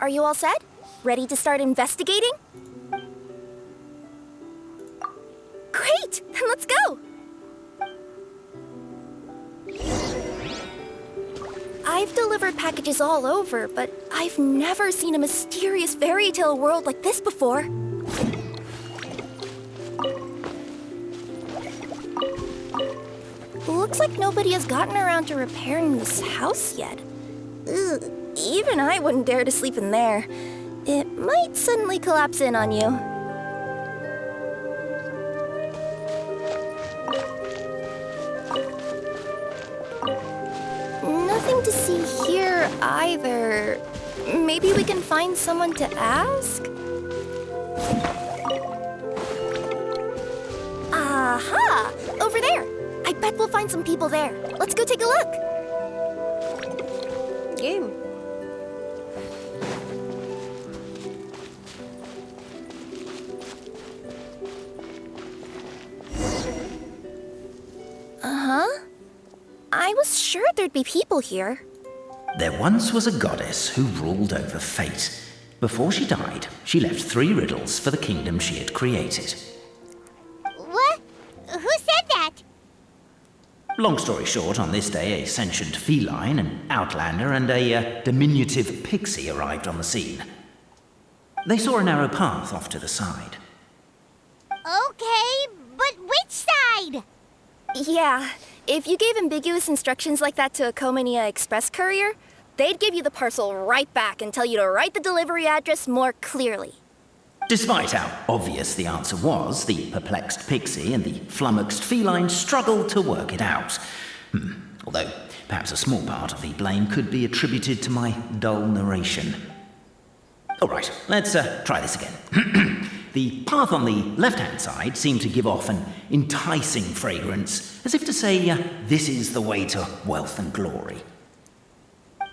Are you all set? Ready to start investigating? Great! Then let's go! I've delivered packages all over, but I've never seen a mysterious fairy tale world like this before. Looks like nobody has gotten around to repairing this house yet. Ugh, even I wouldn't dare to sleep in there. It might suddenly collapse in on you. Nothing to see here either. Maybe we can find someone to ask? Aha! Over there! I bet we'll find some people there. Let's go take a look. Game. Uh-huh. I was sure there'd be people here. There once was a goddess who ruled over fate. Before she died, she left 3 riddles for the kingdom she had created. What? Who said that? Long story short, on this day, a sentient feline, an outlander, and a diminutive pixie arrived on the scene. They saw a narrow path off to the side. Okay, but which side? Yeah, if you gave ambiguous instructions like that to a Comania Express courier, they'd give you the parcel right back and tell you to write the delivery address more clearly. Despite how obvious the answer was, the perplexed pixie and the flummoxed feline struggled to work it out. Although, perhaps a small part of the blame could be attributed to my dull narration. All right, let's try this again. The path on the left-hand side seemed to give off an enticing fragrance, as if to say, this is the way to wealth and glory.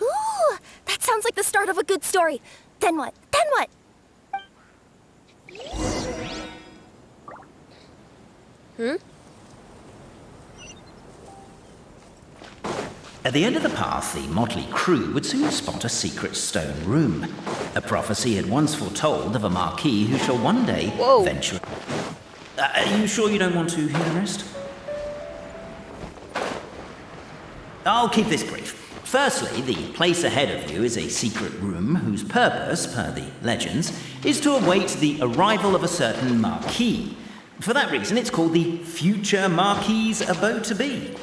Ooh, that sounds like the start of a good story. Then what? Then what? At the end of the path, the motley crew would soon spot a secret stone room. A prophecy had once foretold of a marquis who shall one day venture... Are you sure you don't want to hear the rest? I'll keep this brief. Firstly, the place ahead of you is a secret room whose purpose, per the legends, is to await the arrival of a certain marquis. For that reason, it's called the future marquis's abode to be.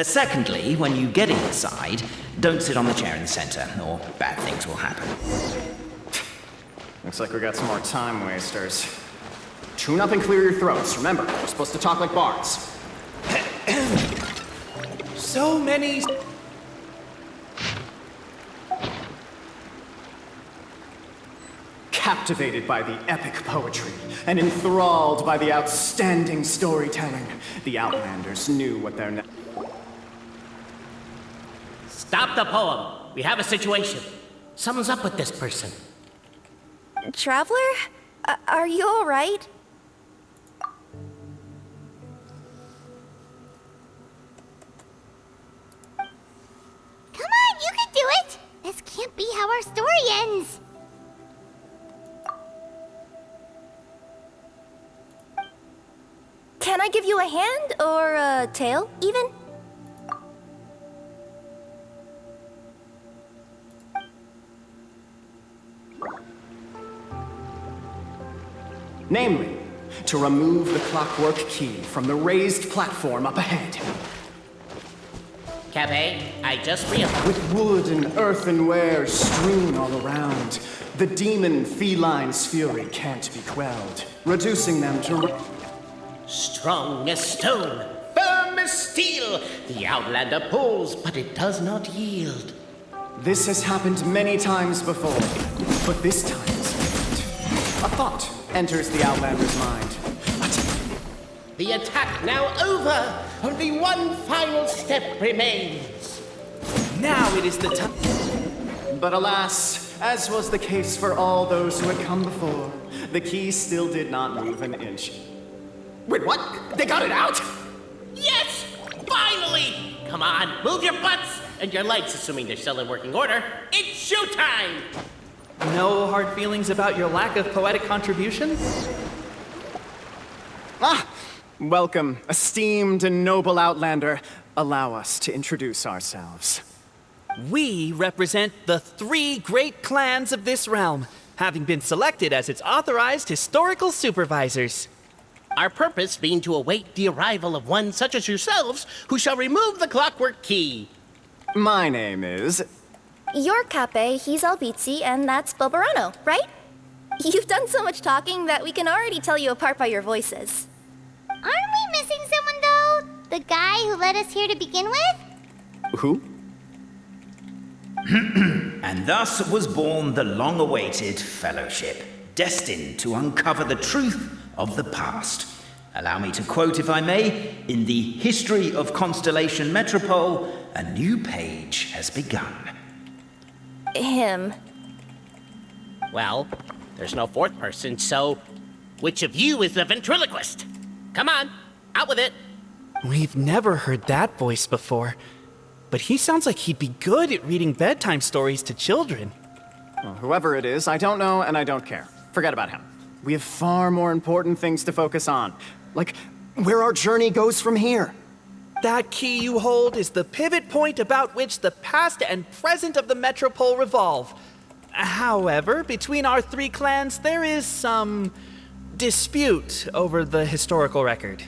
Secondly, when you get inside, don't sit on the chair in the center, or bad things will happen. Looks like we got some more time wasters. Tune up and clear your throats. Remember, we're supposed to talk like bards. So many... Captivated by the epic poetry and enthralled by the outstanding storytelling, the Outlanders knew what their... Stop the poem. We have a situation. Something's up with this person. Traveler? Are you all right? Come on, you can do it! This can't be how our story ends. Can I give you a hand or a tail, even? Namely, to remove the clockwork key from the raised platform up ahead. Cafe, I just realized. With wood and earthenware strewn all around, the demon feline's fury can't be quelled, reducing them to... Strong as stone, firm as steel. The Outlander pulls, but it does not yield. This has happened many times before, but this time is different. A thought enters the Outlander's mind. The attack now over. Only one final step remains. Now it is the time. But alas, as was the case for all those who had come before, the key still did not move an inch. Wait, what? They got it out? Yes! Finally! Come on, move your butts and your legs, assuming they're still in working order. It's showtime! No hard feelings about your lack of poetic contribution? Welcome, esteemed and noble Outlander. Allow us to introduce ourselves. We represent the 3 great clans of this realm, having been selected as its authorized historical supervisors. Our purpose being to await the arrival of one such as yourselves who shall remove the clockwork key. My name is... You're Cape, he's Albizzi, and that's Bobarano, right? You've done so much talking that we can already tell you apart by your voices. Aren't we missing someone, though? The guy who led us here to begin with? Who? And thus was born the long-awaited fellowship, destined to uncover the truth of the past. Allow me to quote, if I may, in the history of Constellation Metropole, a new page has begun. Him. Well, there's no 4th person, so which of you is the ventriloquist? Come on, out with it. We've never heard that voice before, but he sounds like he'd be good at reading bedtime stories to children. Well, whoever it is, I don't know and I don't care. Forget about him. We have far more important things to focus on. Like, where our journey goes from here. That key you hold is the pivot point about which the past and present of the Metropole revolve. However, between our 3 clans, there is some dispute over the historical record.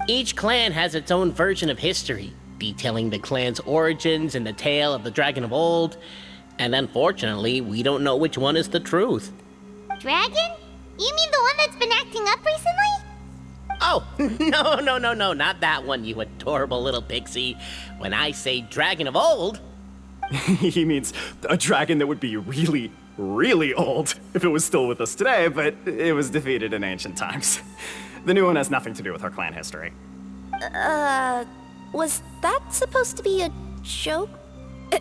Each clan has its own version of history, detailing the clan's origins and the tale of the dragon of old. And unfortunately, we don't know which one is the truth. Dragon? You mean the one that's been acting up recently? Oh, no, not that one, you adorable little pixie. When I say dragon of old... He means a dragon that would be really, really old if it was still with us today, but it was defeated in ancient times. The new one has nothing to do with our clan history. Was that supposed to be a joke?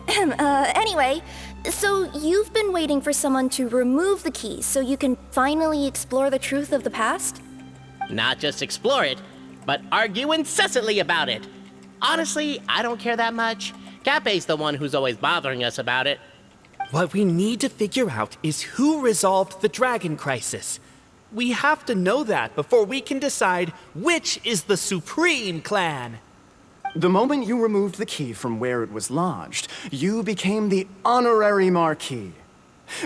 Anyway, so you've been waiting for someone to remove the key so you can finally explore the truth of the past? Not just explore it, but argue incessantly about it. Honestly, I don't care that much. Cape's the one who's always bothering us about it. What we need to figure out is who resolved the dragon crisis. We have to know that before we can decide which is the supreme clan. The moment you removed the key from where it was lodged, you became the honorary Marquis.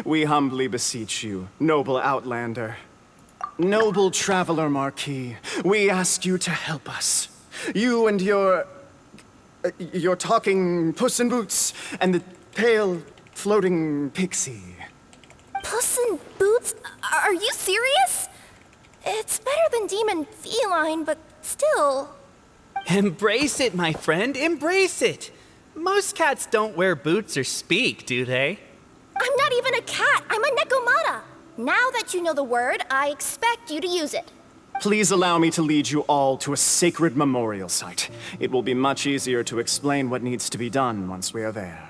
We humbly beseech you, noble Outlander. Noble Traveler Marquis, we ask you to help us. You and your talking Puss in Boots and the pale floating pixie. Puss in Boots? Are you serious? It's better than demon feline, but still. Embrace it, my friend, embrace it. Most cats don't wear boots or speak, do they? I'm not even a cat, I'm a Nekomata. Now that you know the word, I expect you to use it. Please allow me to lead you all to a sacred memorial site. It will be much easier to explain what needs to be done once we are there.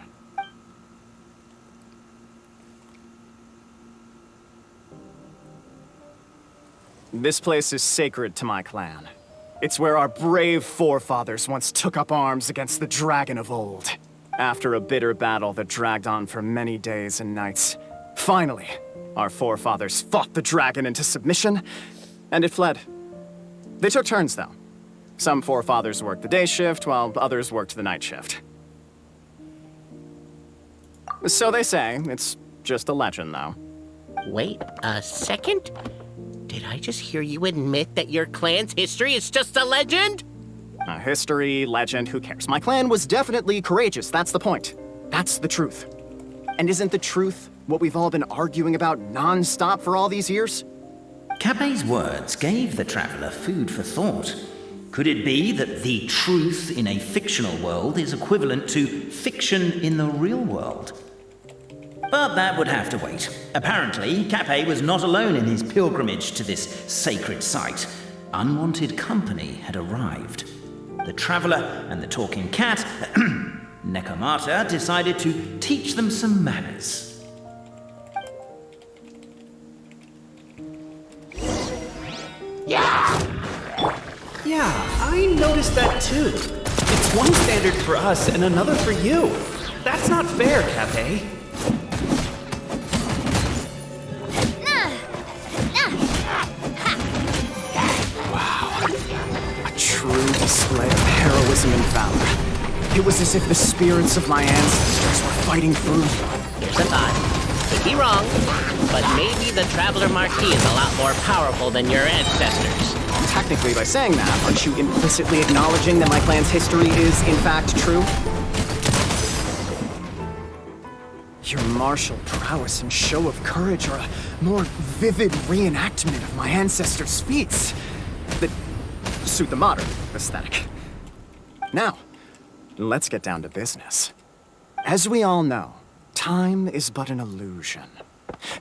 This place is sacred to my clan. It's where our brave forefathers once took up arms against the dragon of old. After a bitter battle that dragged on for many days and nights, finally, our forefathers fought the dragon into submission, and it fled. They took turns, though. Some forefathers worked the day shift, while others worked the night shift. So they say. It's just a legend, though. Wait a second? Did I just hear you admit that your clan's history is just a legend? History, legend, who cares? My clan was definitely courageous, that's the point. That's the truth. And isn't the truth what we've all been arguing about non-stop for all these years? Cape's words gave the traveler food for thought. Could it be that the truth in a fictional world is equivalent to fiction in the real world? But that would have to wait. Apparently, Cape was not alone in his pilgrimage to this sacred site. Unwanted company had arrived. The traveler and the talking cat, Nekomata, decided to teach them some manners. Yeah, I noticed that too. It's one standard for us and another for you. That's not fair, Cape. heroism and valor. It was as if the spirits of my ancestors were fighting through me. Here's a thought. Could be wrong, but maybe the Traveler Marquis is a lot more powerful than your ancestors. Technically, by saying that, aren't you implicitly acknowledging that my clan's history is, in fact, true? Your martial prowess and show of courage are a more vivid reenactment of my ancestors' feats that suit the modern aesthetic. Now, let's get down to business. As we all know, time is but an illusion.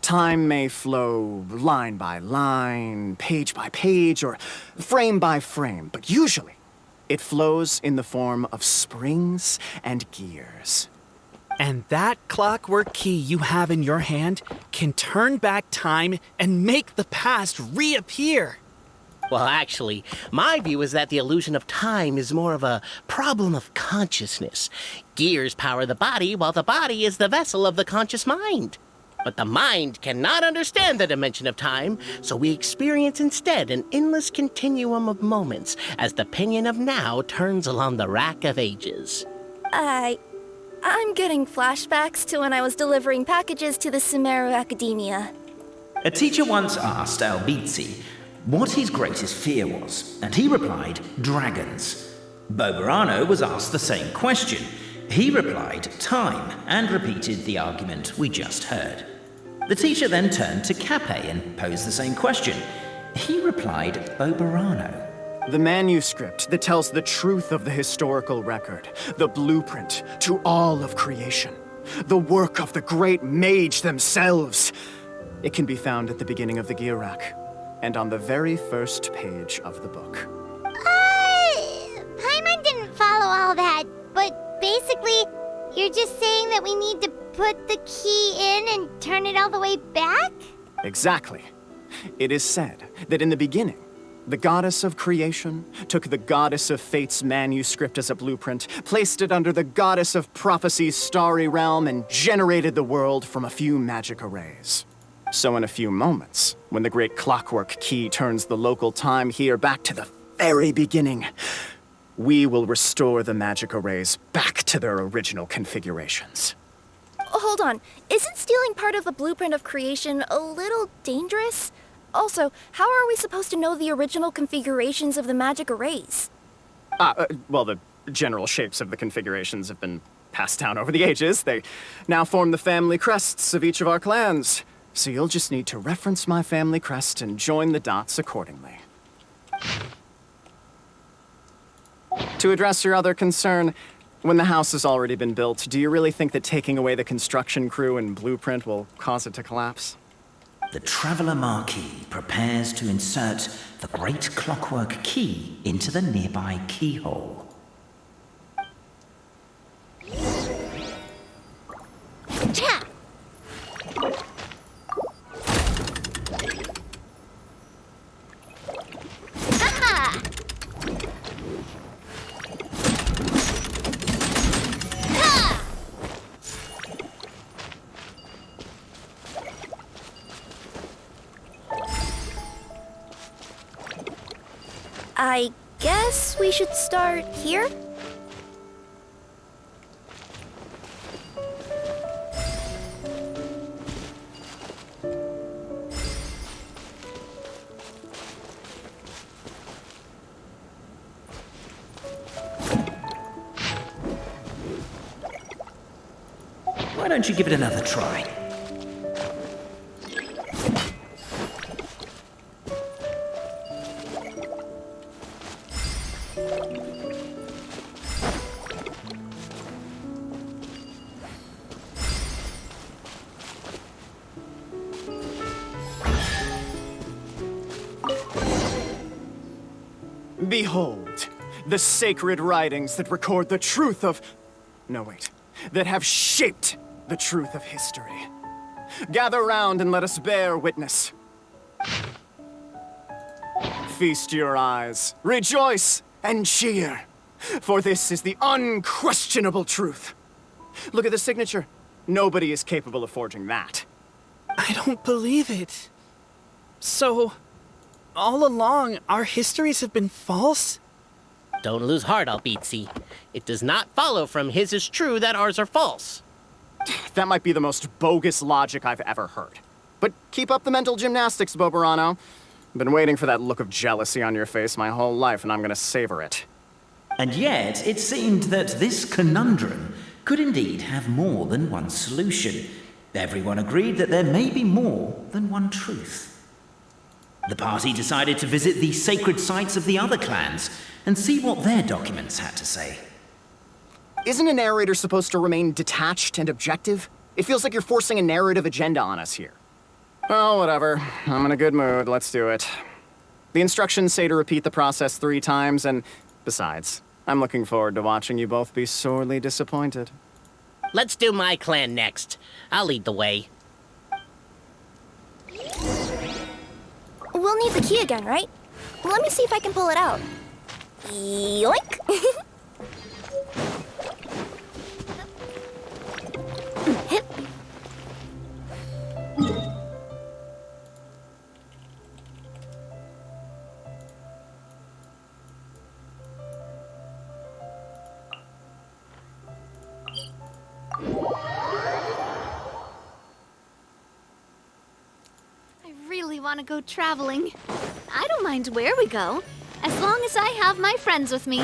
Time may flow line by line, page by page, or frame by frame, but usually it flows in the form of springs and gears. And that clockwork key you have in your hand can turn back time and make the past reappear. Well, actually, my view is that the illusion of time is more of a problem of consciousness. Gears power the body, while the body is the vessel of the conscious mind. But the mind cannot understand the dimension of time, so we experience instead an endless continuum of moments as the pinion of now turns along the rack of ages. I'm getting flashbacks to when I was delivering packages to the Sumeru Academia. A teacher once asked Albizzi what his greatest fear was, and he replied, dragons. Boberano was asked the same question. He replied, time, and repeated the argument we just heard. The teacher then turned to Cape and posed the same question. He replied, Boberano. The manuscript that tells the truth of the historical record, the blueprint to all of creation, the work of the great mage themselves. It can be found at the beginning of the gear rack, and on the very first page of the book. Paimon didn't follow all that, but basically, you're just saying that we need to put the key in and turn it all the way back? Exactly. It is said that in the beginning, the goddess of creation took the goddess of fate's manuscript as a blueprint, placed it under the goddess of prophecy's starry realm, and generated the world from a few magic arrays. So in a few moments, when the great clockwork key turns the local time here back to the very beginning, we will restore the magic arrays back to their original configurations. Hold on, isn't stealing part of the blueprint of creation a little dangerous? Also, how are we supposed to know the original configurations of the magic arrays? Well, the general shapes of the configurations have been passed down over the ages. They now form the family crests of each of our clans. So you'll just need to reference my family crest and join the dots accordingly. To address your other concern, when the house has already been built, do you really think that taking away the construction crew and blueprint will cause it to collapse? The Traveler Marquis prepares to insert the great clockwork key into the nearby keyhole. Ha! Ha! Ha! I guess we should start here? Why don't you give it another try? Behold, the sacred writings that record the truth of... No, wait. That have shaped the truth of history. Gather round and let us bear witness. Feast your eyes, rejoice, and cheer, for this is the unquestionable truth. Look at the signature. Nobody is capable of forging that. I don't believe it. So, all along, our histories have been false? Don't lose heart, Albizzi. It does not follow from his is true that ours are false. That might be the most bogus logic I've ever heard. But keep up the mental gymnastics, Boberano. Been waiting for that look of jealousy on your face my whole life, and I'm gonna savor it. And yet, it seemed that this conundrum could indeed have more than one solution. Everyone agreed that there may be more than one truth. The party decided to visit the sacred sites of the other clans and see what their documents had to say. Isn't a narrator supposed to remain detached and objective? It feels like you're forcing a narrative agenda on us here. Oh, whatever. I'm in a good mood. Let's do it. The instructions say to repeat the process 3 times, and besides, I'm looking forward to watching you both be sorely disappointed. Let's do my clan next. I'll lead the way. We'll need the key again, right? Let me see if I can pull it out. Yoink! I really want to go traveling. I don't mind where we go, as long as I have my friends with me.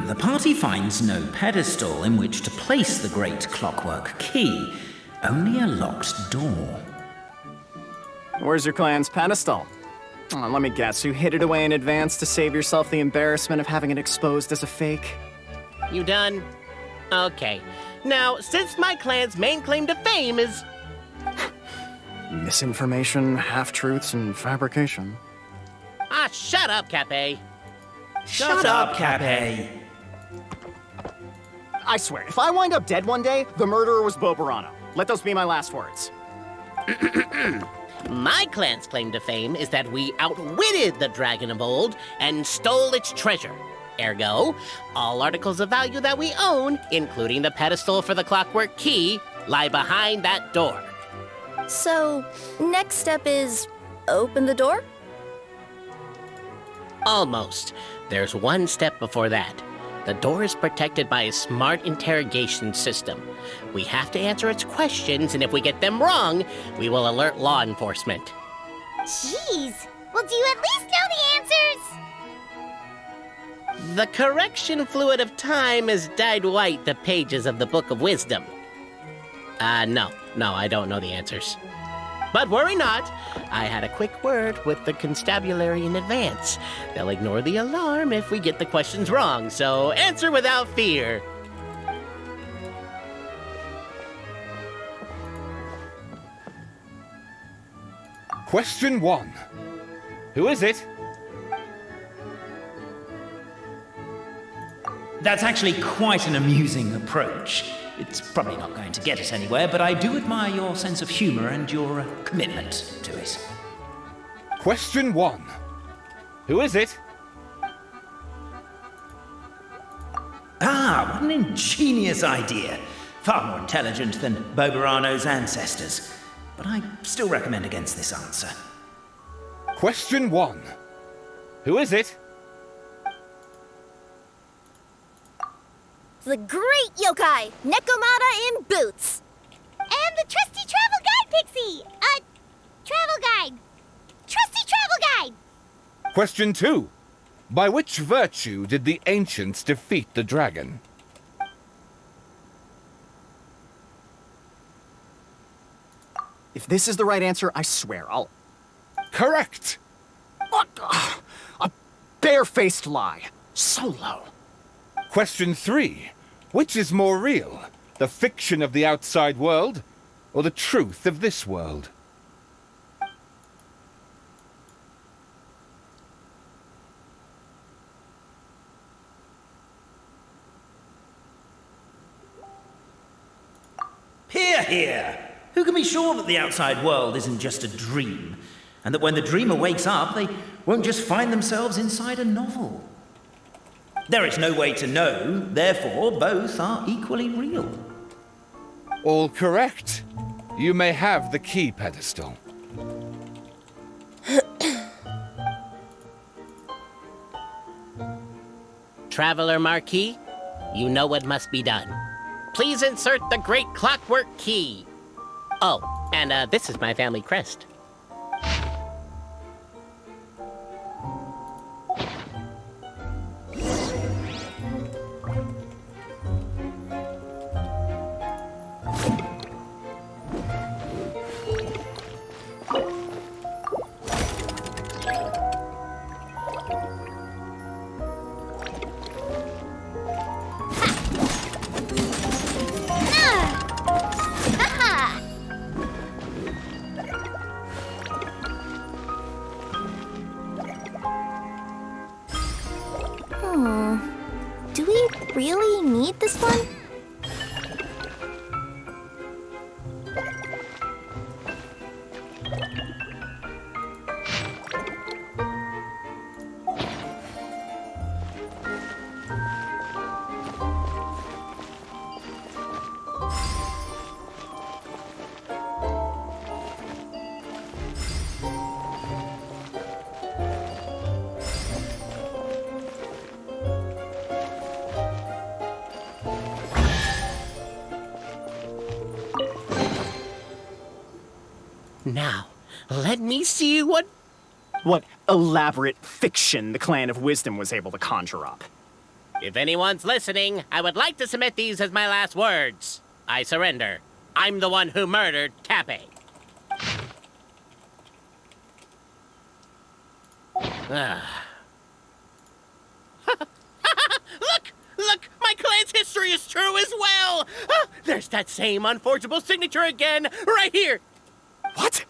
The party finds no pedestal in which to place the great clockwork key, only a locked door. Where's your clan's pedestal? Oh, let me guess, you hid it away in advance to save yourself the embarrassment of having it exposed as a fake? You done? Okay. Now, since my clan's main claim to fame is... Misinformation, half-truths, and fabrication. Ah, shut up, Cape. Shut up, Cape. I swear, if I wind up dead one day, the murderer was Boberano. Let those be my last words. My clan's claim to fame is that we outwitted the Dragon of Old and stole its treasure. Ergo, all articles of value that we own, including the pedestal for the clockwork key, lie behind that door. So, next step is open the door? Almost. There's one step before that. The door is protected by a smart interrogation system. We have to answer its questions, and if we get them wrong, we will alert law enforcement. Jeez. Well, do you at least know the answers? The correction fluid of time has dyed white the pages of the Book of Wisdom. No, I don't know the answers. But worry not, I had a quick word with the constabulary in advance. They'll ignore the alarm if we get the questions wrong, so answer without fear. Question 1. Who is it? That's actually quite an amusing approach. It's probably not going to get us anywhere, but I do admire your sense of humor and your commitment to it. Question 1. Who is it? Ah, what an ingenious idea. Far more intelligent than Boberano's ancestors. But I still recommend against this answer. Question 1. Who is it? The great yokai, Nekomata in boots. And the trusty travel guide, Pixie! Travel guide! Trusty travel guide! Question 2. By which virtue did the ancients defeat the dragon? If this is the right answer, I swear I'll... Correct! What? A barefaced lie. So low. Question 3. Which is more real? The fiction of the outside world, or the truth of this world? Hear, hear! Who can be sure that the outside world isn't just a dream? And that when the dreamer wakes up, they won't just find themselves inside a novel? There is no way to know, therefore both are equally real. All correct. You may have the key pedestal. Traveler Marquis, you know what must be done. Please insert the great clockwork key. Oh, and this is my family crest. Do we really need this one? Now, let me see what... What elaborate fiction the Clan of Wisdom was able to conjure up. If anyone's listening, I would like to submit these as my last words. I surrender. I'm the one who murdered Cappe. Look! My clan's history is true as well! There's that same unforgeable signature again, right here! What?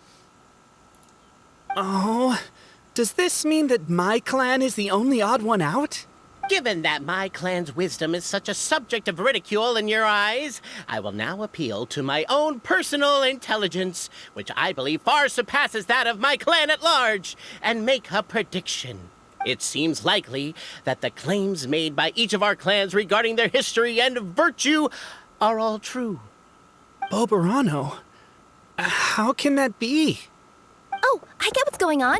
Oh, does this mean that my clan is the only odd one out? Given that my clan's wisdom is such a subject of ridicule in your eyes, I will now appeal to my own personal intelligence, which I believe far surpasses that of my clan at large, and make a prediction. It seems likely that the claims made by each of our clans regarding their history and virtue are all true. Boberano? How can that be? Oh, I get what's going on.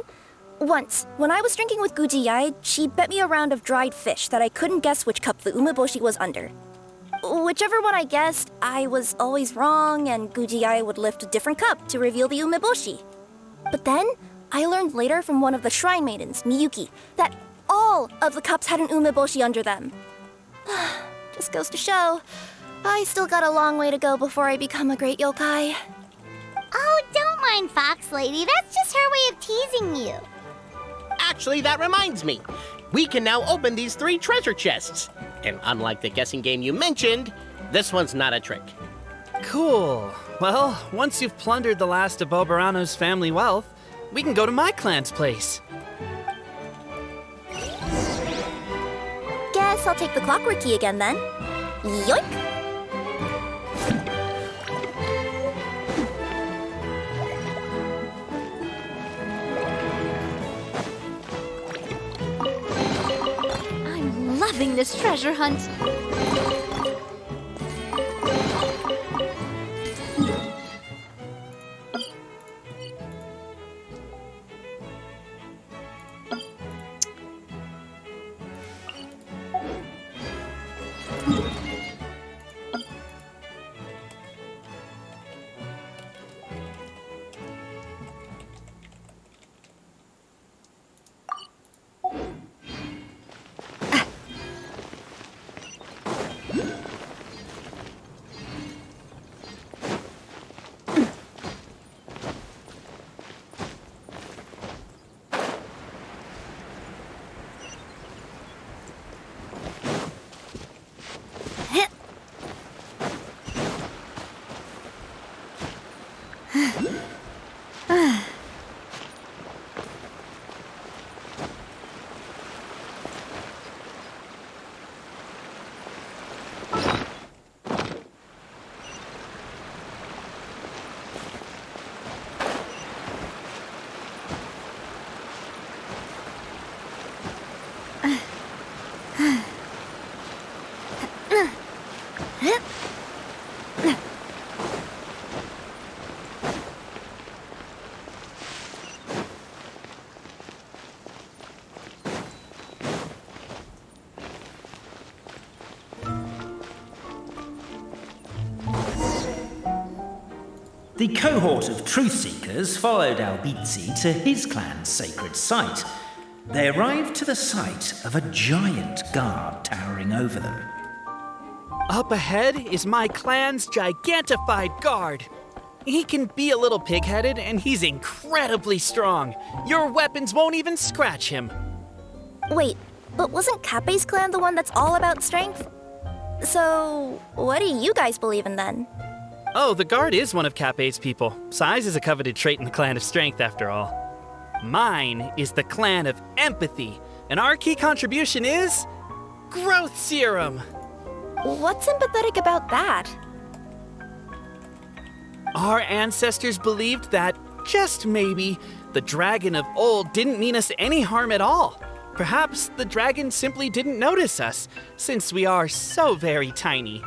Once, when I was drinking with Gujiyai, she bet me a round of dried fish that I couldn't guess which cup the umeboshi was under. Whichever one I guessed, I was always wrong, and Gujiyai would lift a different cup to reveal the umeboshi. But then, I learned later from one of the shrine maidens, Miyuki, that all of the cups had an umeboshi under them. Just goes to show, I still got a long way to go before I become a great yokai. Oh, don't mind Fox Lady. That's just her way of teasing you. Actually, that reminds me. We can now open these 3 treasure chests. And unlike the guessing game you mentioned, this one's not a trick. Cool. Well, once you've plundered the last of Boberano's family wealth, we can go to my clan's place. Guess I'll take the clockwork key again then. Yoink! I'm loving this treasure hunt. The cohort of truth seekers followed Albizzi to his clan's sacred site. They arrived to the site of a giant guard towering over them. Up ahead is my clan's gigantified guard. He can be a little pig-headed, and he's incredibly strong. Your weapons won't even scratch him. Wait, but wasn't Kappei's clan the one that's all about strength? So, what do you guys believe in then? Oh, the guard is one of Kappei's people. Size is a coveted trait in the clan of strength, after all. Mine is the clan of empathy, and our key contribution is growth serum. What's empathetic about that? Our ancestors believed that, just maybe, the dragon of old didn't mean us any harm at all. Perhaps the dragon simply didn't notice us, since we are so very tiny.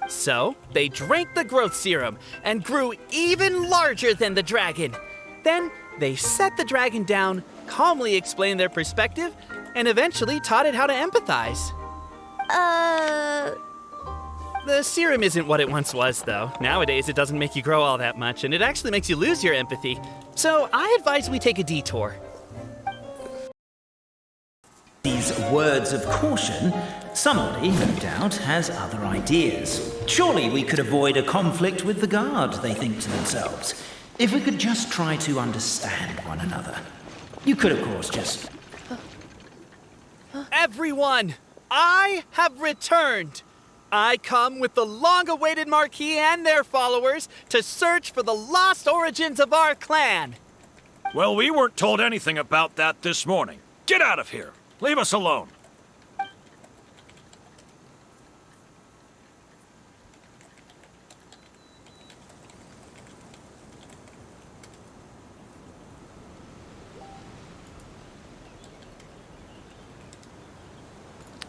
So, they drank the growth serum and grew even larger than the dragon. Then, they set the dragon down, calmly explained their perspective, and eventually taught it how to empathize. The serum isn't what it once was, though. Nowadays, it doesn't make you grow all that much, and it actually makes you lose your empathy. So, I advise we take a detour. These words of caution, somebody, no doubt, has other ideas. Surely we could avoid a conflict with the guard, they think to themselves, if we could just try to understand one another. You could, of course, just... Everyone, I have returned. I come with the long-awaited Marquis and their followers to search for the lost origins of our clan. Well, we weren't told anything about that this morning. Get out of here. Leave us alone.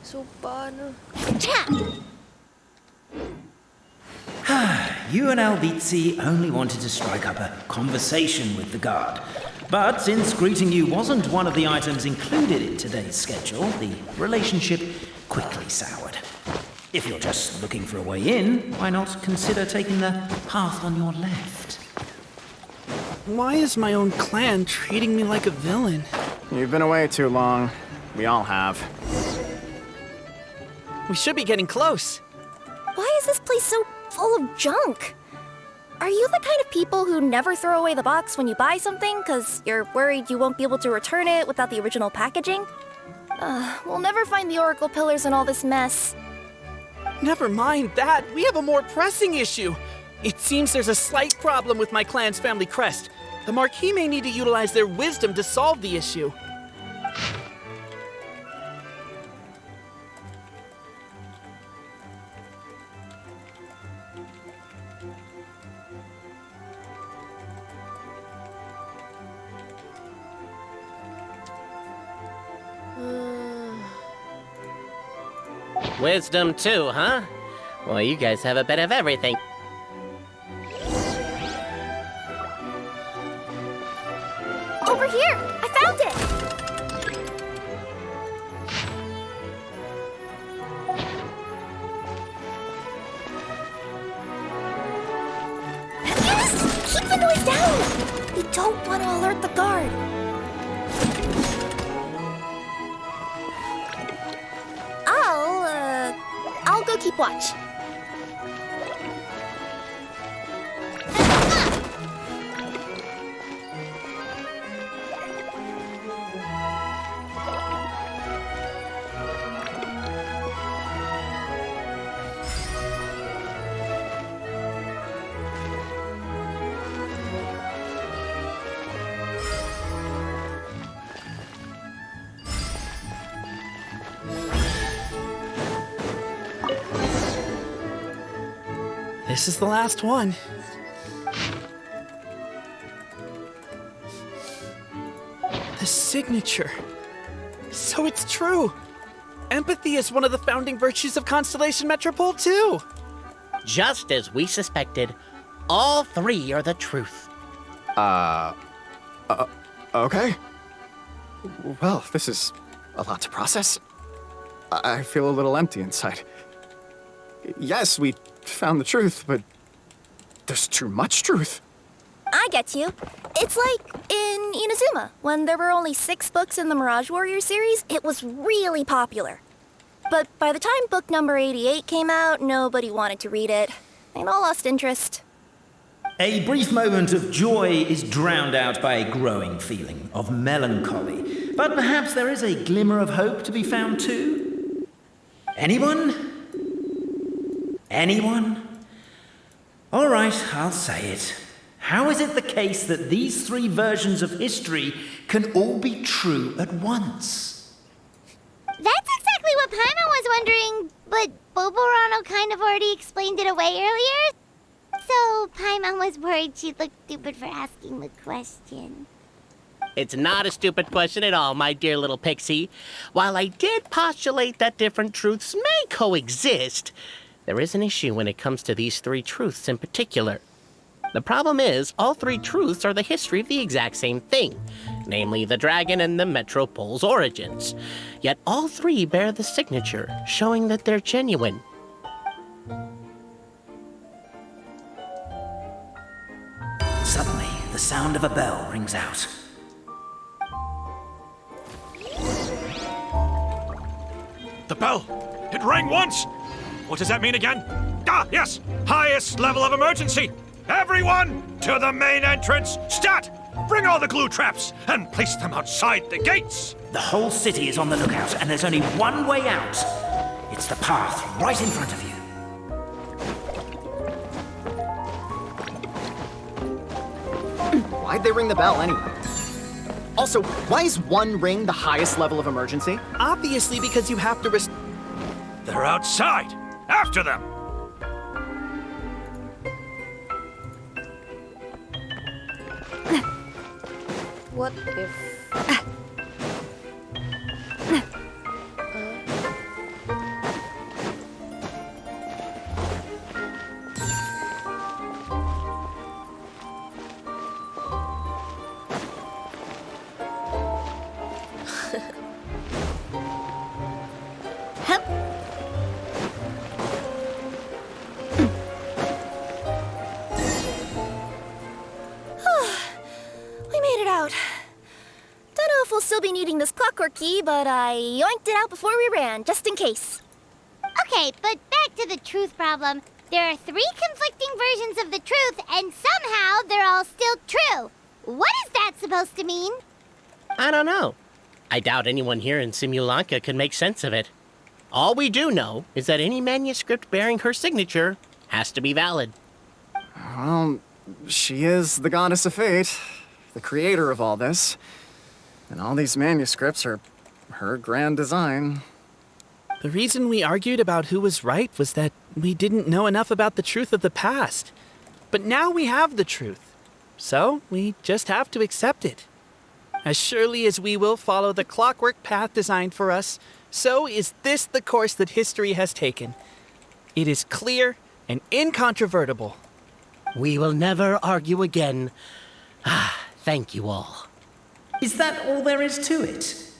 So, paano? You and Albizzi only wanted to strike up a conversation with the guard. But since greeting you wasn't one of the items included in today's schedule, the relationship quickly soured. If you're just looking for a way in, why not consider taking the path on your left? Why is my own clan treating me like a villain? You've been away too long. We all have. We should be getting close. Why is this place so full of junk? Are you the kind of people who never throw away the box when you buy something because you're worried you won't be able to return it without the original packaging? We'll never find the Oracle Pillars in all this mess. Never mind that. We have a more pressing issue. It seems there's a slight problem with my clan's family crest. The Marquis may need to utilize their wisdom to solve the issue. Wisdom too, huh? Well, you guys have a bit of everything. Over here! I found it! Yes! Keep the noise down! We don't want to alert the guard. I'll go keep watch. This is the last one. The signature. So it's true. Empathy is one of the founding virtues of Constellation Metropole, too. Just as we suspected, all three are the truth. Okay. Well, this is a lot to process. I feel a little empty inside. Yes, we found the truth, but there's too much truth. I get you. It's like in Inazuma, when there were only 6 books in the Mirage Warrior series, it was really popular. But by the time book number 88 came out, nobody wanted to read it. They'd all lost interest. A brief moment of joy is drowned out by a growing feeling of melancholy. But perhaps there is a glimmer of hope to be found too? Anyone? Anyone? All right, I'll say it. How is it the case that these 3 versions of history can all be true at once? That's exactly what Paimon was wondering, but Boborano kind of already explained it away earlier. So Paimon was worried she'd look stupid for asking the question. It's not a stupid question at all, my dear little pixie. While I did postulate that different truths may coexist, there is an issue when it comes to these 3 truths in particular. The problem is, all 3 truths are the history of the exact same thing, namely the dragon and the Metropole's origins. Yet all 3 bear the signature, showing that they're genuine. Suddenly, the sound of a bell rings out. The bell! It rang once! What does that mean again? Ah, yes! Highest level of emergency! Everyone, to the main entrance! Stat! Bring all the glue traps and place them outside the gates! The whole city is on the lookout, and there's only one way out. It's the path right in front of you. Why'd they ring the bell anyway? Also, why is 1 ring the highest level of emergency? Obviously, because you have to They're outside! After them! What if... We made it out. Don't know if we'll still be needing this clockwork key, but I yoinked it out before we ran, just in case. Okay, but back to the truth problem. There are 3 conflicting versions of the truth, and somehow they're all still true. What is that supposed to mean? I don't know. I doubt anyone here in Simulanka can make sense of it. All we do know is that any manuscript bearing her signature has to be valid. Well, she is the goddess of fate, the creator of all this. And all these manuscripts are her grand design. The reason we argued about who was right was that we didn't know enough about the truth of the past. But now we have the truth. So we just have to accept it. As surely as we will follow the clockwork path designed for us, so is this the course that history has taken. It is clear and incontrovertible. We will never argue again. Thank you all. Is that all there is to it?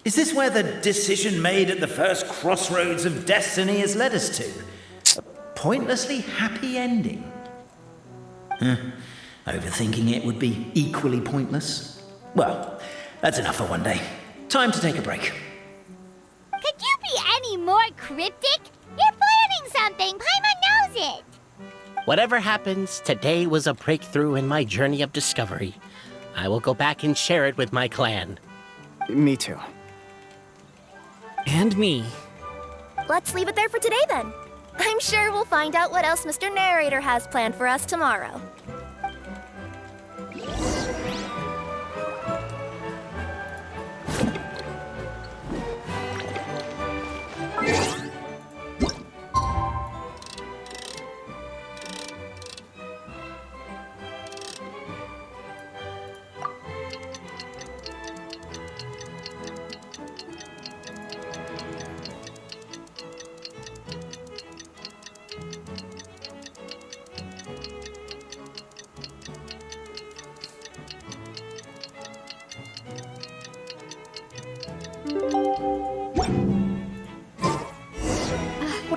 Is this where the decision made at the first crossroads of destiny has led us to? A pointlessly happy ending? Overthinking it would be equally pointless. Well, that's enough for one day. Time to take a break. Could you be any more cryptic? You're planning something. Paimon knows it. Whatever happens, today was a breakthrough in my journey of discovery. I will go back and share it with my clan. Me too. And me. Let's leave it there for today then. I'm sure we'll find out what else Mr. Narrator has planned for us tomorrow.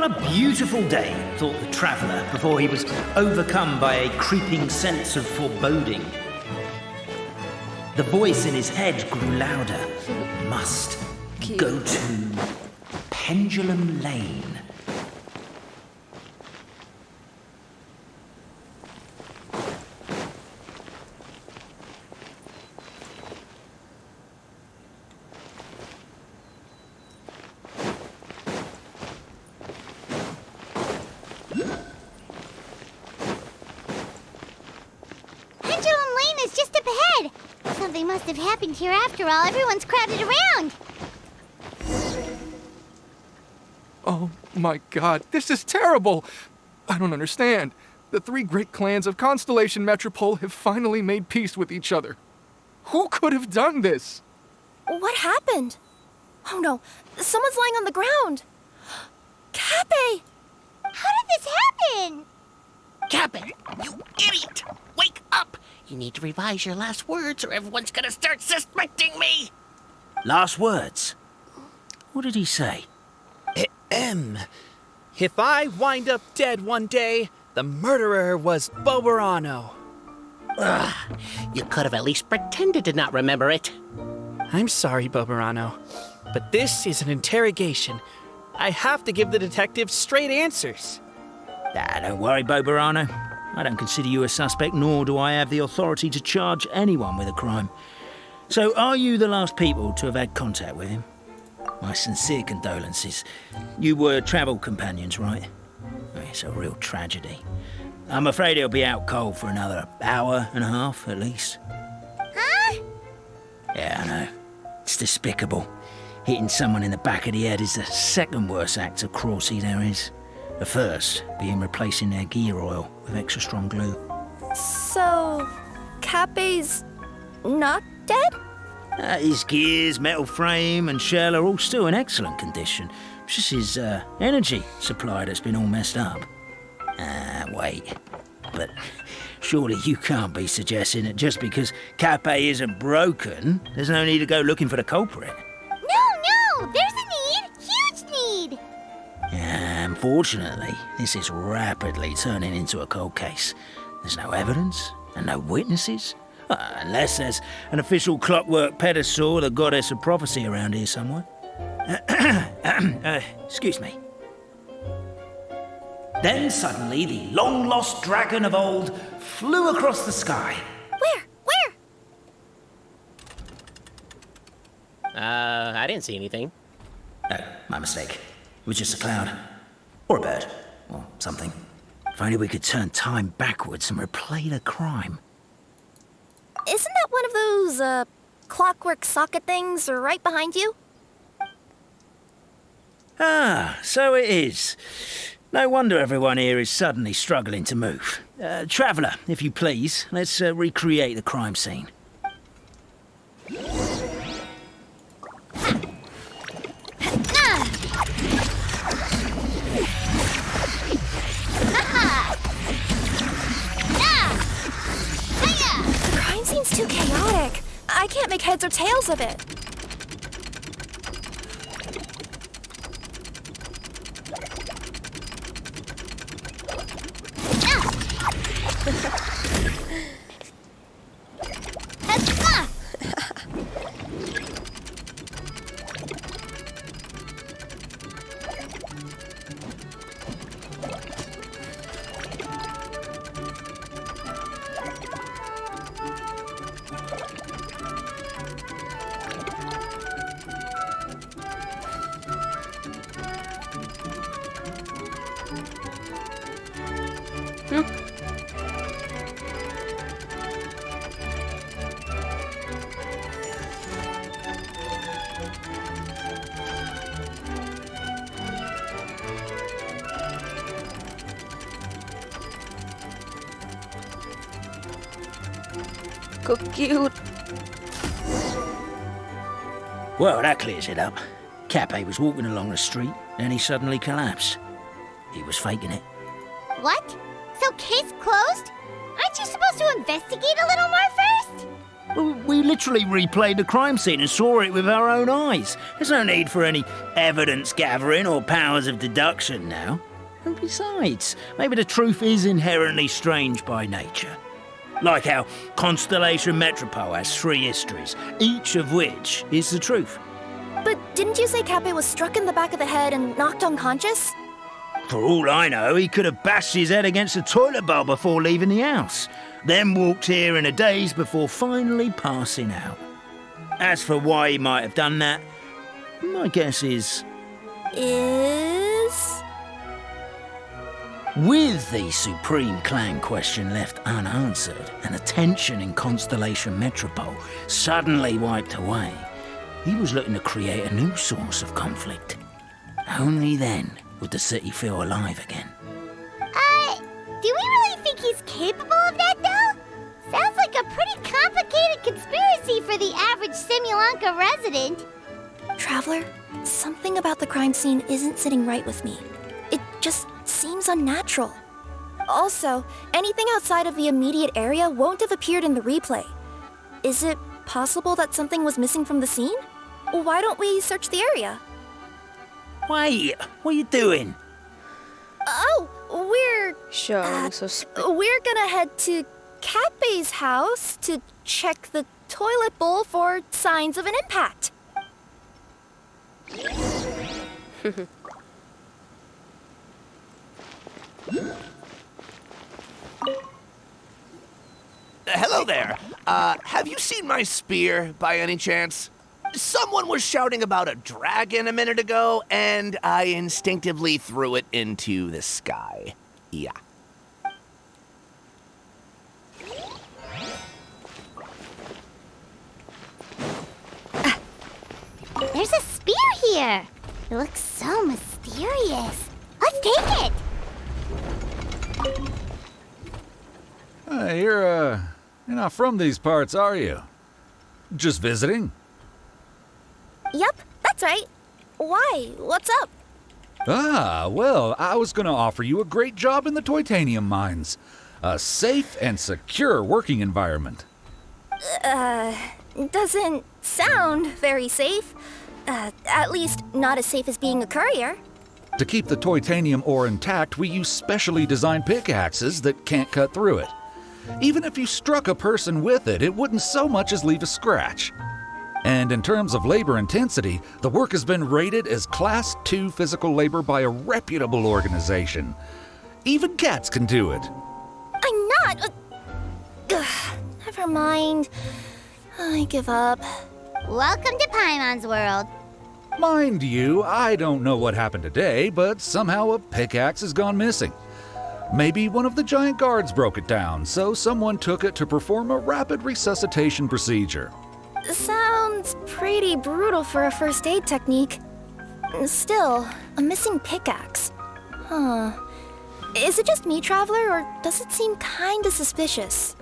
A beautiful day, thought the traveller, before he was overcome by a creeping sense of foreboding. The voice in his head grew louder. Must go to Pendulum Lane. Pendulum Lane is just up ahead. Something must have happened here after all. Everyone's crowded around. Oh my god, this is terrible! I don't understand. The three great clans of Constellation Metropole have finally made peace with each other. Who could have done this? What happened? Oh no, someone's lying on the ground. Cappy! How did this happen? Cabin, you idiot! Wake up! You need to revise your last words or everyone's gonna start suspecting me! Last words? What did he say? If I wind up dead one day, the murderer was Boberano. Ugh, you could have at least pretended to not remember it. I'm sorry, Boberano, but this is an interrogation. I have to give the detective straight answers. Don't worry, Boberano. I don't consider you a suspect, nor do I have the authority to charge anyone with a crime. So, are you the last people to have had contact with him? My sincere condolences. You were travel companions, right? It's a real tragedy. I'm afraid he'll be out cold for another hour and a half, at least. Huh? Yeah, I know. It's despicable. Hitting someone in the back of the head is the second worst act of cruelty there is. The first being replacing their gear oil with extra strong glue. So, Cappy's not dead? His gears, metal frame and shell are all still in excellent condition. It's just his energy supply that's been all messed up. Wait. But surely you can't be suggesting that just because Cappy isn't broken, there's no need to go looking for the culprit. No, there's a need. Huge need. Unfortunately, this is rapidly turning into a cold case. There's no evidence and no witnesses. Unless there's an official clockwork pedestal, the goddess of prophecy around here somewhere. Excuse me. Then suddenly the long-lost dragon of old flew across the sky. Where? I didn't see anything. No, my mistake. It was just a cloud. Or a bird. Or something. If only we could turn time backwards and replay the crime. Isn't that one of those, clockwork socket things right behind you? So it is. No wonder everyone here is suddenly struggling to move. Traveller, if you please, let's recreate the crime scene. The crime scene's too chaotic. I can't make heads or tails of it. Cute. Well, that clears it up. Cappy was walking along the street, then he suddenly collapsed. He was faking it. What? So case closed? Aren't you supposed to investigate a little more first? We literally replayed the crime scene and saw it with our own eyes. There's no need for any evidence gathering or powers of deduction now. And besides, maybe the truth is inherently strange by nature. Like how Constellation Metropole has 3 histories, each of which is the truth. But didn't you say Cappe was struck in the back of the head and knocked unconscious? For all I know, he could have bashed his head against a toilet bowl before leaving the house, then walked here in a daze before finally passing out. As for why he might have done that, my guess is... With the Supreme Clan question left unanswered and the tension in Constellation Metropole suddenly wiped away, he was looking to create a new source of conflict. Only then would the city feel alive again. Do we really think he's capable of that, though? Sounds like a pretty complicated conspiracy for the average Simulanka resident. Traveler, something about the crime scene isn't sitting right with me. It just seems unnatural. Also, anything outside of the immediate area won't have appeared in the replay. Is it possible that something was missing from the scene? Why don't we search the area? Wait, what are you doing? Oh, Showing suspicious. we're gonna head to Cappe's house to check the toilet bowl for signs of an impact. Hello there. Have you seen my spear by any chance? Someone was shouting about a dragon a minute ago, and I instinctively threw it into the sky. Yeah. There's a spear here. It looks so mysterious. Let's take it. You're not from these parts, are you? Just visiting? Yep, that's right. Why? What's up? Well, I was gonna offer you a great job in the Titanium mines. A safe and secure working environment. Doesn't sound very safe. At least not as safe as being a courier. To keep the titanium ore intact, we use specially designed pickaxes that can't cut through it. Even if you struck a person with it, it wouldn't so much as leave a scratch. And in terms of labor intensity, the work has been rated as Class 2 physical labor by a reputable organization. Even cats can do it. I'm not. Never mind. I give up. Welcome to Paimon's world. Mind you, I don't know what happened today, but somehow a pickaxe has gone missing. Maybe one of the giant guards broke it down, so someone took it to perform a rapid resuscitation procedure. Sounds pretty brutal for a first aid technique. Still, a missing pickaxe. Huh. Is it just me, Traveler, or does it seem kinda suspicious?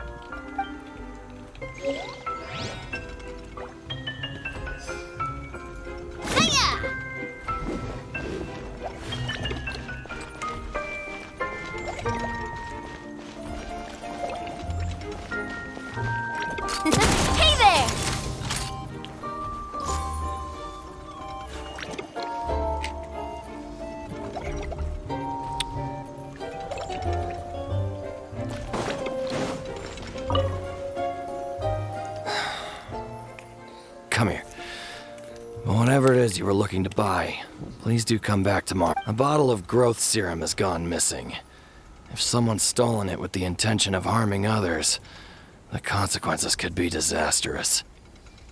Hey there! Come here. Whatever it is you were looking to buy, please do come back tomorrow. A bottle of growth serum has gone missing. If someone's stolen it with the intention of harming others, the consequences could be disastrous.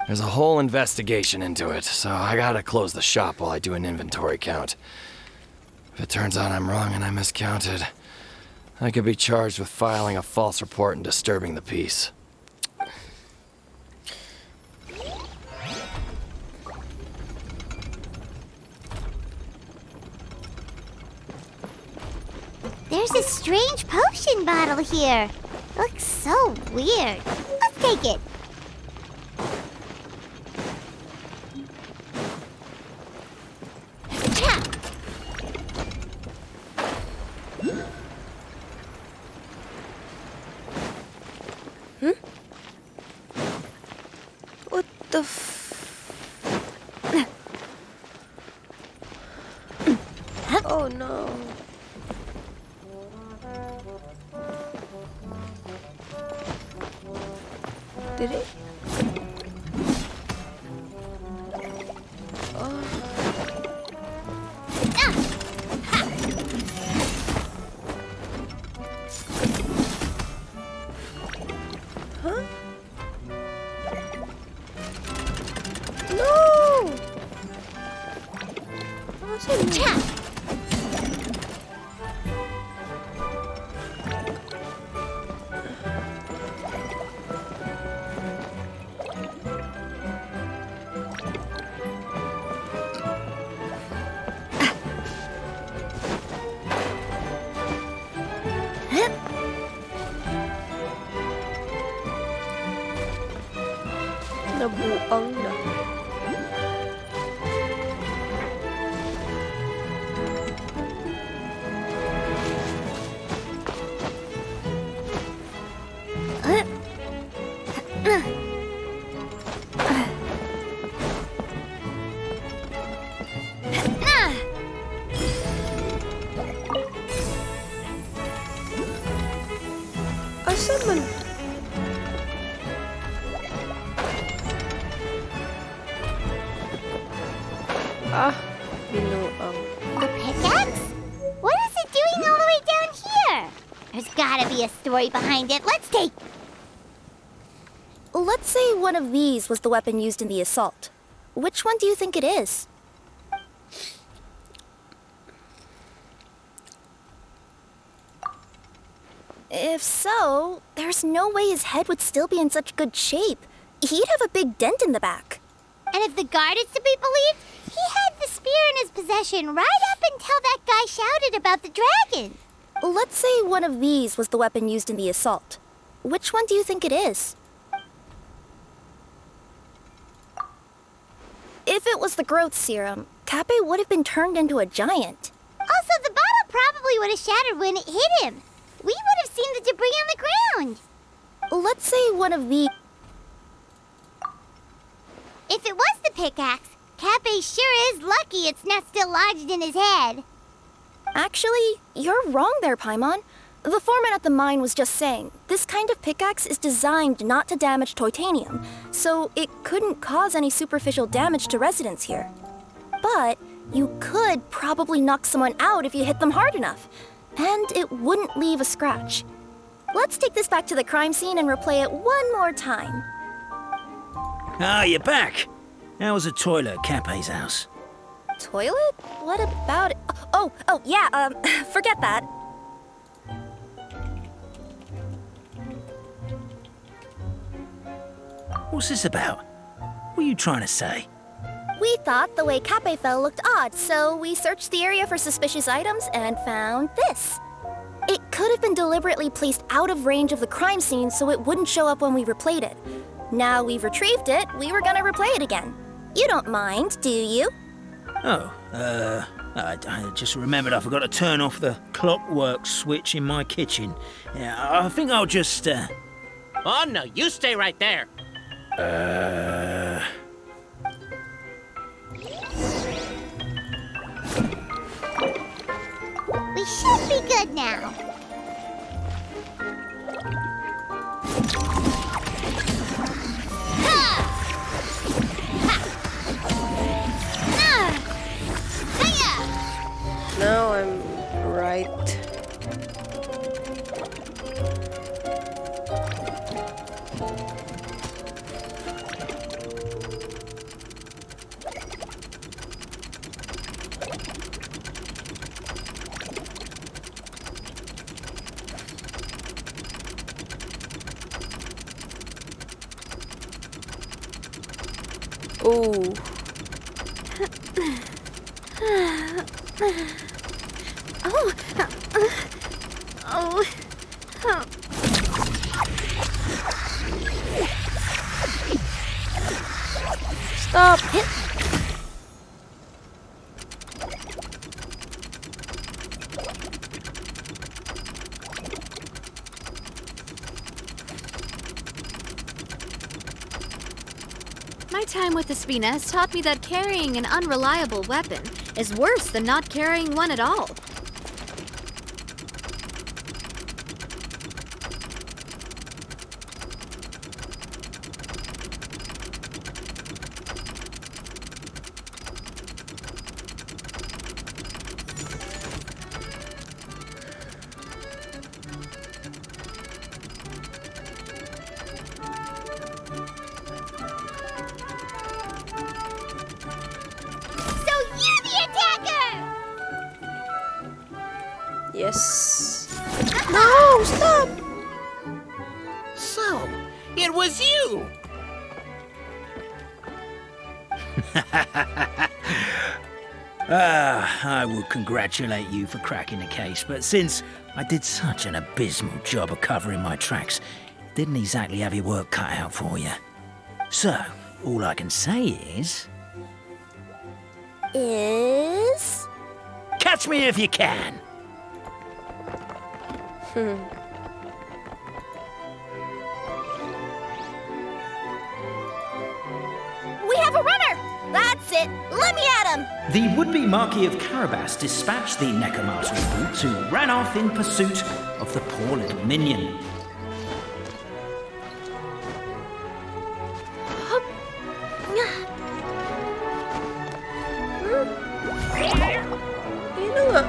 There's a whole investigation into it, so I gotta close the shop while I do an inventory count. If it turns out I'm wrong and I miscounted, I could be charged with filing a false report and disturbing the peace. There's a strange potion bottle here. Looks so weird. Let's take it. no. Did it? Nabuang na. Asa man? Binuang. A pickaxe? What is it doing all the way down here? There's gotta be a story behind it. Let's say one of these was the weapon used in the assault. Which one do you think it is? If so, there's no way his head would still be in such good shape. He'd have a big dent in the back. And if the guard is to be believed, he had the spear in his possession right up until that guy shouted about the dragon. Let's say one of these was the weapon used in the assault. Which one do you think it is? If it was the growth serum, Kappei would have been turned into a giant. Also, the bottle probably would have shattered when it hit him. We would have seen the debris on the ground. Let's say one of these... If it was the pickaxe, Kappei sure is lucky it's not still lodged in his head. Actually, you're wrong there, Paimon. The foreman at the mine was just saying, this kind of pickaxe is designed not to damage titanium, so it couldn't cause any superficial damage to residents here. But you could probably knock someone out if you hit them hard enough, and it wouldn't leave a scratch. Let's take this back to the crime scene and replay it one more time. Ah, you're back. How was the toilet at Kappei's house? Toilet? What about it? Oh, yeah, forget that. What's this about? What are you trying to say? We thought the way Kappei fell looked odd, so we searched the area for suspicious items and found this. It could have been deliberately placed out of range of the crime scene so it wouldn't show up when we replayed it. Now we've retrieved it, we were gonna replay it again. You don't mind, do you? Oh, I just remembered I forgot to turn off the clockwork switch in my kitchen. Yeah, I think I'll just, Oh, no, you stay right there. We should be good now. Now I'm right. Oh. Stop. My time with Espina has taught me that carrying an unreliable weapon is worse than not carrying one at all. No, stop! So, it was you! I would congratulate you for cracking the case, but since I did such an abysmal job of covering my tracks, didn't exactly have your work cut out for you. So, all I can say is... Catch me if you can! We have a runner! That's it! Let me at him! The would-be Marquis of Carabas dispatched the Necromancer in boots, who ran off in pursuit of the poor little minion. Ini nggak?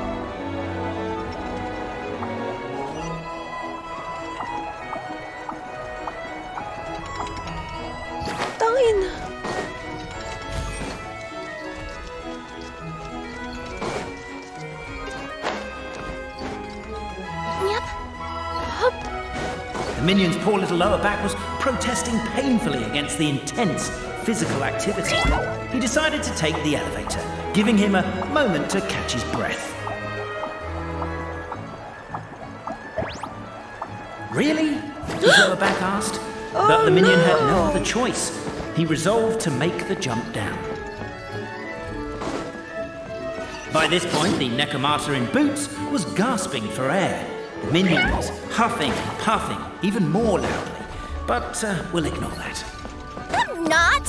Tangin. The minion's poor little lower back was protesting painfully against the intense physical activity. He decided to take the elevator, giving him a moment to catch his breath. Really? His lower back asked. But the minion had no other choice. He resolved to make the jump down. By this point, the Necromancer in boots was gasping for air. The minion was huffing and puffing, even more loudly. But we'll ignore that. I'm not!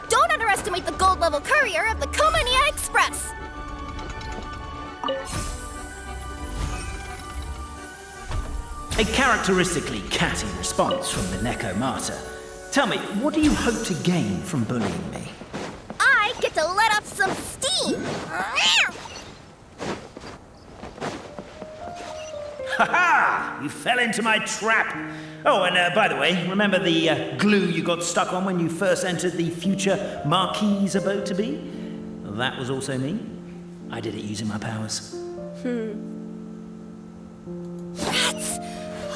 Don't underestimate the gold-level courier of the Komania Express! A characteristically catty response from the Necromancer. Tell me, what do you hope to gain from bullying me? I get to let off some steam! Ha-ha! You fell into my trap! Oh, and by the way, remember the glue you got stuck on when you first entered the future Marquis's abode to be? Well, that was also me. I did it using my powers. Rats!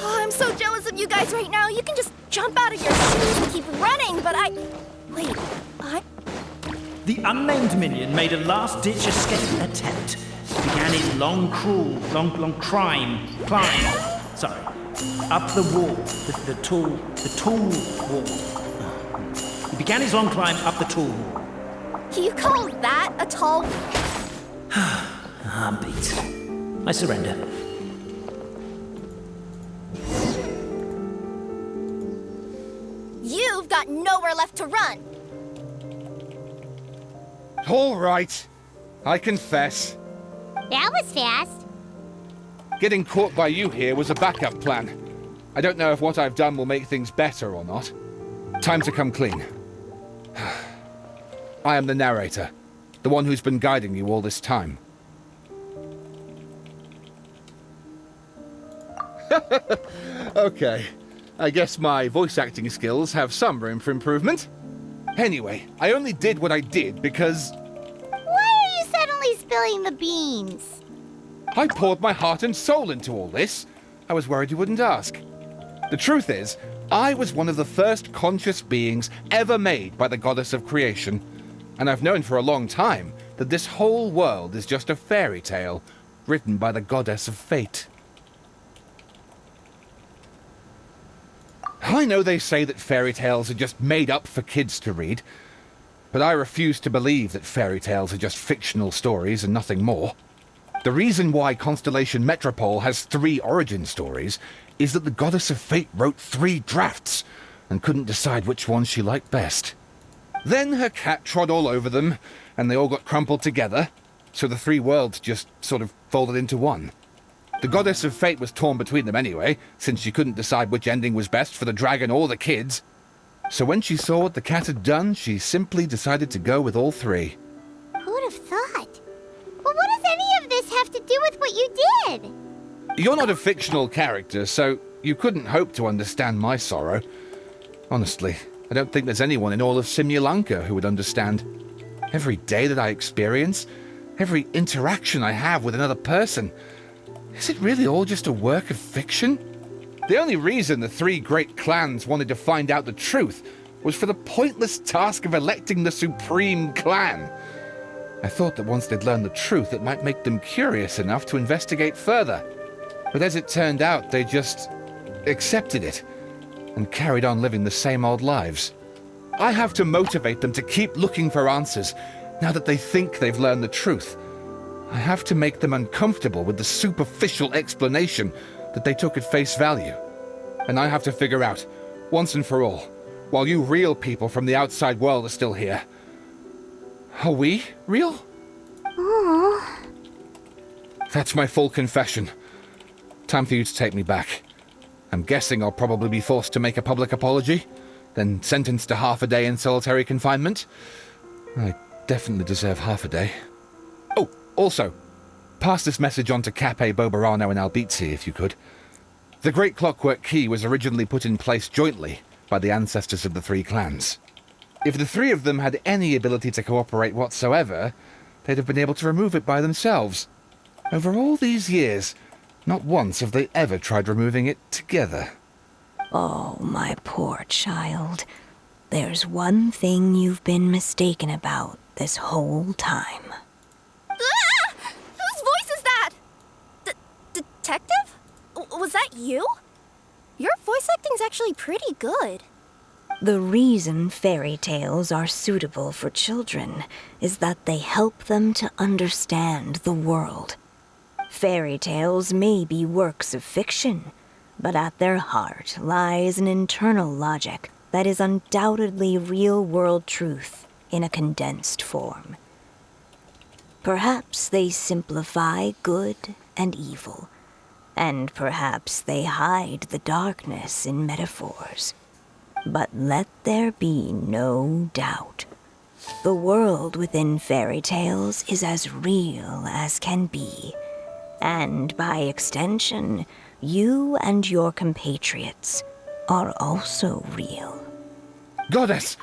Oh, I'm so jealous of you guys right now. You can just jump out of your shoes and keep running, but Wait, The unnamed minion made a last-ditch escape attempt. He began his long climb, up the wall, the tall wall. He began his long climb up the tall wall. You call that a tall... I'm beat. I surrender. You've got nowhere left to run. All right. I confess. That was fast. Getting caught by you here was a backup plan. I don't know if what I've done will make things better or not. Time to come clean. I am the narrator, the one who's been guiding you all this time. Okay, I guess my voice acting skills have some room for improvement. Anyway, I only did what I did because... Why are you suddenly spilling the beans? I poured my heart and soul into all this. I was worried you wouldn't ask. The truth is, I was one of the first conscious beings ever made by the goddess of creation. And I've known for a long time that this whole world is just a fairy tale written by the goddess of fate. I know they say that fairy tales are just made up for kids to read, but I refuse to believe that fairy tales are just fictional stories and nothing more. The reason why Constellation Metropole has 3 origin stories is that the Goddess of Fate wrote 3 drafts and couldn't decide which one she liked best. Then her cat trod all over them, and they all got crumpled together, so the 3 worlds just sort of folded into one. The Goddess of Fate was torn between them anyway, since she couldn't decide which ending was best for the dragon or the kids. So when she saw what the cat had done, she simply decided to go with all 3. Who'd have thought? Well, what does any of this have to do with what you did? You're not a fictional character, so you couldn't hope to understand my sorrow. Honestly, I don't think there's anyone in all of Simulanka who would understand. Every day that I experience, every interaction I have with another person, is it really all just a work of fiction? The only reason the three great clans wanted to find out the truth was for the pointless task of electing the supreme clan. I thought that once they'd learned the truth, it might make them curious enough to investigate further. But as it turned out, they just accepted it and carried on living the same old lives. I have to motivate them to keep looking for answers now that they think they've learned the truth. I have to make them uncomfortable with the superficial explanation that they took at face value. And I have to figure out, once and for all, while you real people from the outside world are still here, are we real? Aww. That's my full confession. Time for you to take me back. I'm guessing I'll probably be forced to make a public apology, then sentenced to half a day in solitary confinement. I definitely deserve half a day. Oh, also, pass this message on to Cape, Bobarano, and Albizzi, if you could. The Great Clockwork Key was originally put in place jointly by the ancestors of the three clans. If the three of them had any ability to cooperate whatsoever, they'd have been able to remove it by themselves. Over all these years, not once have they ever tried removing it together. Oh, my poor child. There's one thing you've been mistaken about this whole time. Ah! Whose voice is that? Detective? Was that you? Your voice acting's actually pretty good. The reason fairy tales are suitable for children is that they help them to understand the world. Fairy tales may be works of fiction, but at their heart lies an internal logic that is undoubtedly real-world truth in a condensed form. Perhaps they simplify good and evil, and perhaps they hide the darkness in metaphors. But let there be no doubt. The world within fairy tales is as real as can be. And by extension, you and your compatriots are also real. Goddess!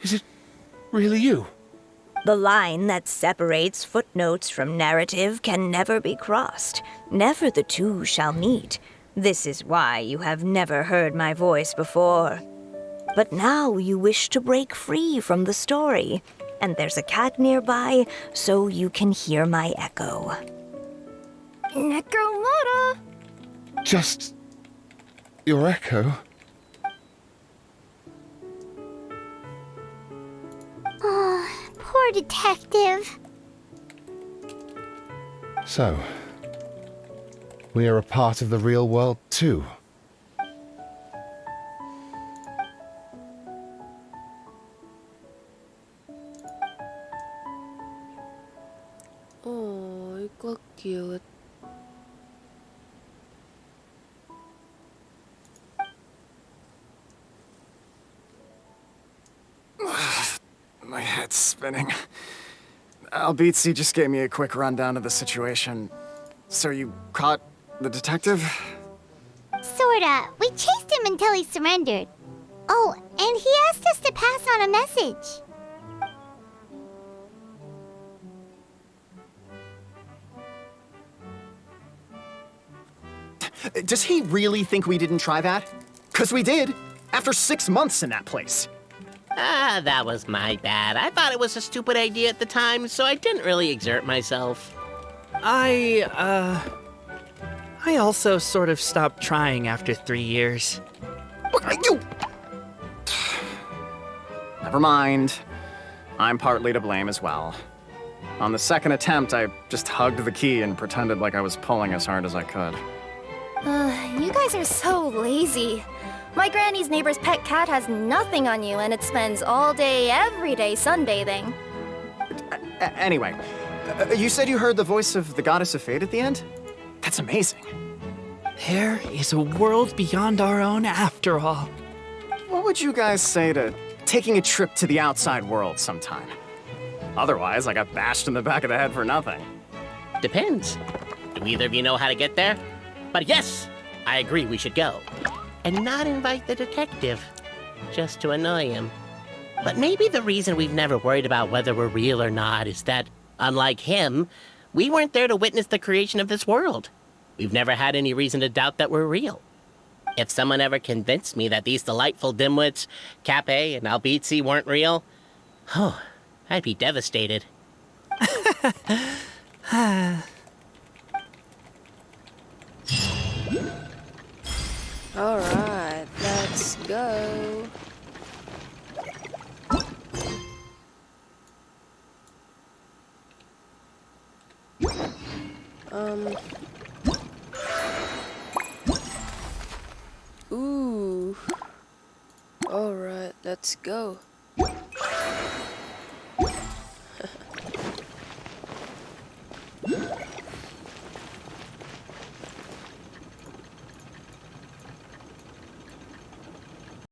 Is it really you? The line that separates footnotes from narrative can never be crossed. Never the two shall meet. This is why you have never heard my voice before. But now you wish to break free from the story, and there's a cat nearby, so you can hear my echo. Necromora! Just your echo? Oh, poor detective. So, we are a part of the real world too. 이거 cute. My head's spinning. Albizzi just gave me a quick rundown of the situation. So you caught the detective? Sorta. We chased him until he surrendered. Oh, and he asked us to pass on a message. Does he really think we didn't try that? 'Cause we did, after 6 months in that place. Ah, that was my bad. I thought it was a stupid idea at the time, so I didn't really exert myself. I also sort of stopped trying after 3 years. You! Never mind. I'm partly to blame as well. On the second attempt, I just hugged the key and pretended like I was pulling as hard as I could. You guys are so lazy. My granny's neighbor's pet cat has nothing on you, and it spends all day, every day sunbathing. Anyway, you said you heard the voice of the goddess of fate at the end? That's amazing. There is a world beyond our own after all. What would you guys say to taking a trip to the outside world sometime? Otherwise, I got bashed in the back of the head for nothing. Depends. Do either of you know how to get there? But yes, I agree we should go. And not invite the detective, just to annoy him. But maybe the reason we've never worried about whether we're real or not is that, unlike him, we weren't there to witness the creation of this world. we've never had any reason to doubt that we're real. If someone ever convinced me that these delightful dimwits, Cape and Albizzi, weren't real, oh, I'd be devastated. Alright, let's go. Ooh. Alright, let's go.